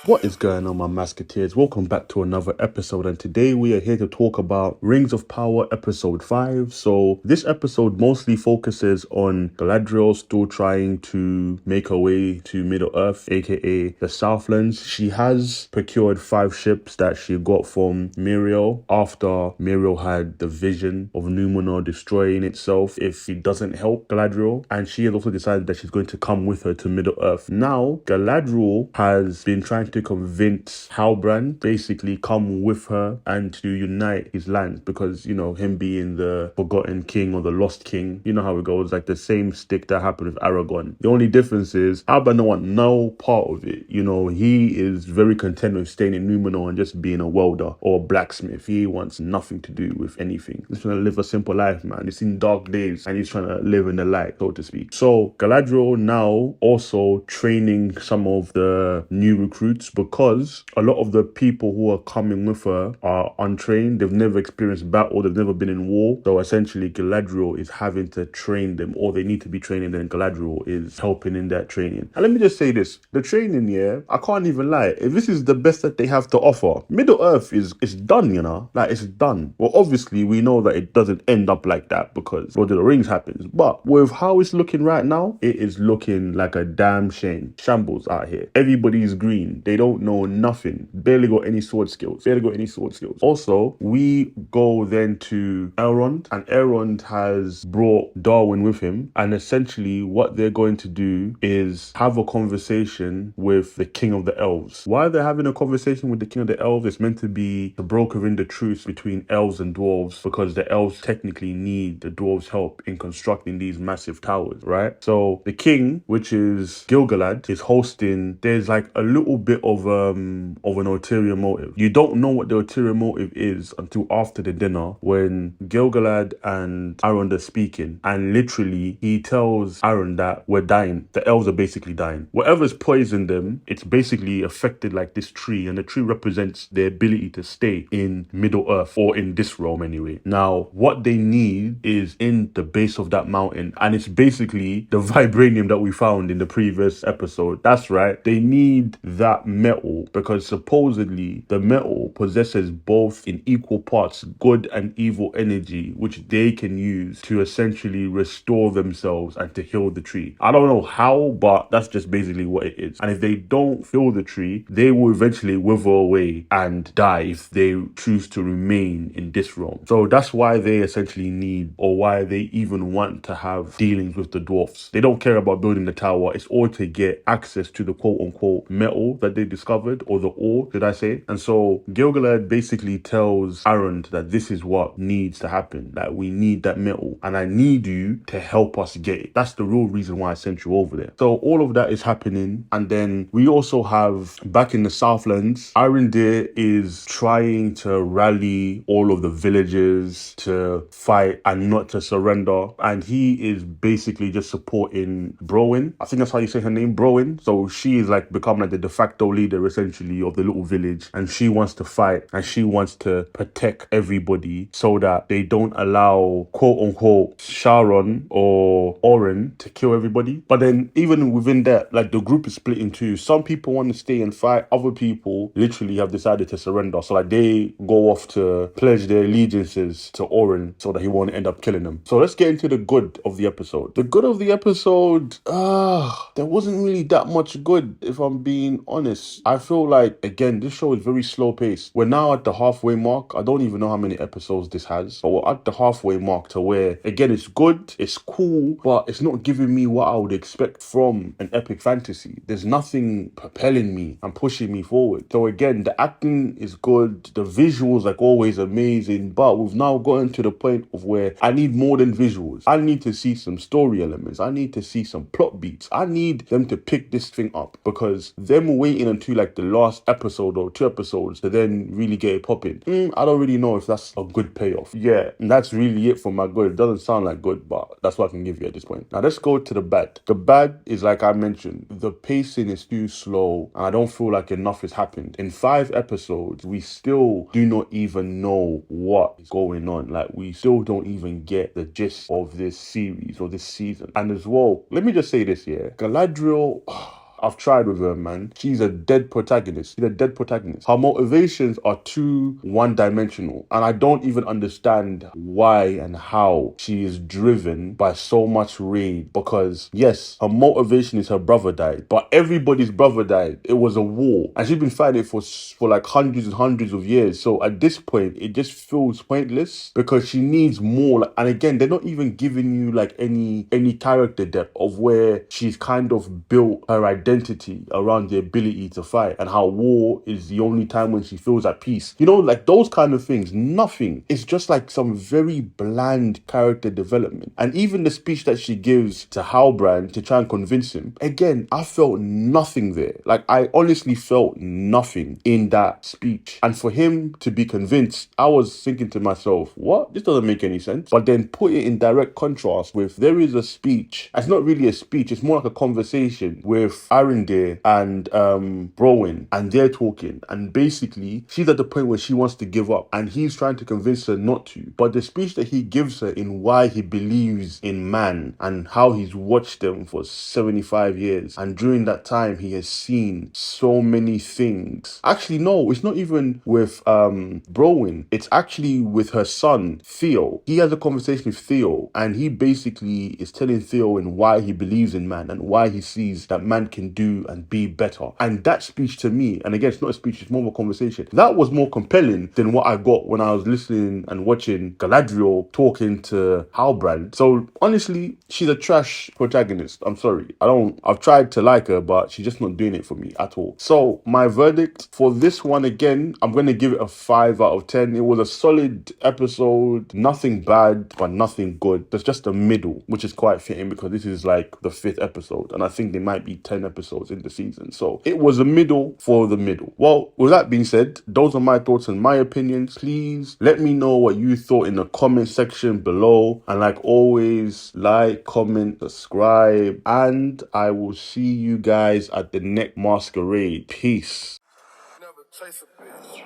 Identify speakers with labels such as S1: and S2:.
S1: What is going on, my Masketeers? Welcome back to another episode, and today we are here to talk about Rings of Power episode 5. So this episode mostly focuses on Galadriel still trying to make her way to Middle-earth, aka the Southlands. She has procured 5 ships that she got from Muriel after Muriel had the vision of Numenor destroying itself if she doesn't help Galadriel, and she has also decided that she's going to come with her to Middle-earth. Now, Galadriel has been trying to convince Halbrand basically come with her and to unite his lands because, you know, him being the forgotten king or the lost king, you know how it goes, like the same stick that happened with Aragorn. The only difference is Halbrand don't want no part of it. You know, he is very content with staying in Numenor and just being a welder or a blacksmith. He wants nothing to do with anything. He's trying to live a simple life, man. He's seen dark days and he's trying to live in the light, so to speak. So Galadriel now also training some of the new recruits because a lot of the people who are coming with her are untrained. They've never experienced battle. They've never been in war. So essentially Galadriel is having to train them, or they need to be training, and Galadriel is helping in that training. And let me just say this, the training, yeah, I can't even lie. If this is the best that they have to offer, Middle-earth is done, you know? Like, it's done. Well, obviously, we know that it doesn't end up like that because Lord of the Rings happens. But with how it's looking right now, it is looking like a damn shame. Shambles out here. Everybody's green. They don't know nothing. Barely got any sword skills. Also, we go then to Elrond, and Elrond has brought Darwin with him, and essentially what they're going to do is have a conversation with the King of the Elves. Why they're having a conversation with the King of the Elves is meant to be to broker in the truce between elves and dwarves, because the elves technically need the dwarves' help in constructing these massive towers, right? So the king, which is Gil-galad, is hosting. There's like a little bit of an ulterior motive. You don't know what the ulterior motive is until after the dinner when Gil-galad and Aaron are speaking, and literally he tells Aaron that we're dying. The elves are basically dying. Whatever's poisoned them, it's basically affected like this tree, and the tree represents their ability to stay in Middle-earth, or in this realm anyway. Now, what they need is in the base of that mountain, and it's basically the vibranium that we found in the previous episode. That's right, they need that metal because supposedly the metal possesses both in equal parts good and evil energy, which they can use to essentially restore themselves and to heal the tree. I don't know how, but that's just basically what it is. And if they don't heal the tree, they will eventually wither away and die if they choose to remain in this realm. So that's why they essentially need, or why they even want to have dealings with the dwarfs. They don't care about building the tower. It's all to get access to the quote-unquote metal that they discovered, or the ore, did I say? And so Gil-galad basically tells Aaron that this is what needs to happen, that we need that metal, and I need you to help us get it. That's the real reason why I sent you over there. So all of that is happening, and then we also have, back in the Southlands, Arondir is trying to rally all of the villagers to fight and not to surrender, and he is basically just supporting Browin. I think that's how you say her name, Browin. So she is like become like the de facto leader essentially of the little village, and she wants to fight and she wants to protect everybody so that they don't allow quote unquote Sharon or Oren to kill everybody. But then even within that, like, the group is split in two. Some people want to stay and fight, other people literally have decided to surrender. So like they go off to pledge their allegiances to Oren so that he won't end up killing them. So let's get into the good of the episode. The good of the episode, there wasn't really that much good, if I'm being honest. I feel like, again, this show is very slow paced. We're now at the halfway mark. I don't even know how many episodes this has, but we're at the halfway mark to where, again, it's good, it's cool, but it's not giving me what I would expect from an epic fantasy. There's nothing propelling me and pushing me forward. So again, the acting is good, the visuals like always amazing, but we've now gotten to the point of where I need more than visuals. I need to see some story elements. I need to see some plot beats. I need them to pick this thing up, because them waiting until like the last episode or 2 episodes to then really get it popping, I don't really know if that's a good payoff. Yeah, and that's really it for my good. It doesn't sound like good, but that's what I can give you at this point. Now let's go to the bad. The bad is, like I mentioned, the pacing is too slow, and I don't feel like enough has happened. In 5 episodes, we still do not even know what is going on. Like, we still don't even get the gist of this series or this season. And as well, let me just say this here, Galadriel, I've tried with her, man. She's a dead protagonist. She's a dead protagonist. Her motivations are too one-dimensional, and I don't even understand why and how she is driven by so much rage. Because yes, her motivation is her brother died, but everybody's brother died. It was a war, and she's been fighting it for like hundreds and hundreds of years. So at this point, it just feels pointless because she needs more. Like, and again, they're not even giving you like any character depth of where she's kind of built her identity around the ability to fight, and how war is the only time when she feels at peace. You know, like those kind of things. Nothing. It's just like some very bland character development. And even the speech that she gives to Halbrand to try and convince him, again, I felt nothing there. Like, I honestly felt nothing in that speech. And for him to be convinced, I was thinking to myself, what? This doesn't make any sense. But then put it in direct contrast with, there is a speech. It's not really a speech. It's more like a conversation with Arendir and Browen, and they're talking. And basically, she's at the point where she wants to give up, and he's trying to convince her not to. But the speech that he gives her in why he believes in man and how he's watched them for 75 years, and during that time he has seen so many things. Actually, no, it's not even with Browen. It's actually with her son Theo. He has a conversation with Theo, and he basically is telling Theo in why he believes in man and why he sees that man can do and be better. And that speech to me, and again, it's not a speech, it's more of a conversation, that was more compelling than what I got when I was listening and watching Galadriel talking to Halbrand. So honestly, she's a trash protagonist. I'm sorry. I've tried to like her, but she's just not doing it for me at all. So my verdict for this one, again, I'm going to give it a 5 out of 10. It was a solid episode. Nothing bad, but nothing good. There's just a middle, which is quite fitting because this is like the 5th episode, and I think there might be 10 episodes in the season. So it was a middle for the middle. Well, with that being said, those are my thoughts and my opinions. Please let me know what you thought in the comment section below. And like always, like, comment, subscribe, and I will see you guys at the next masquerade. Peace. Never chase a bitch.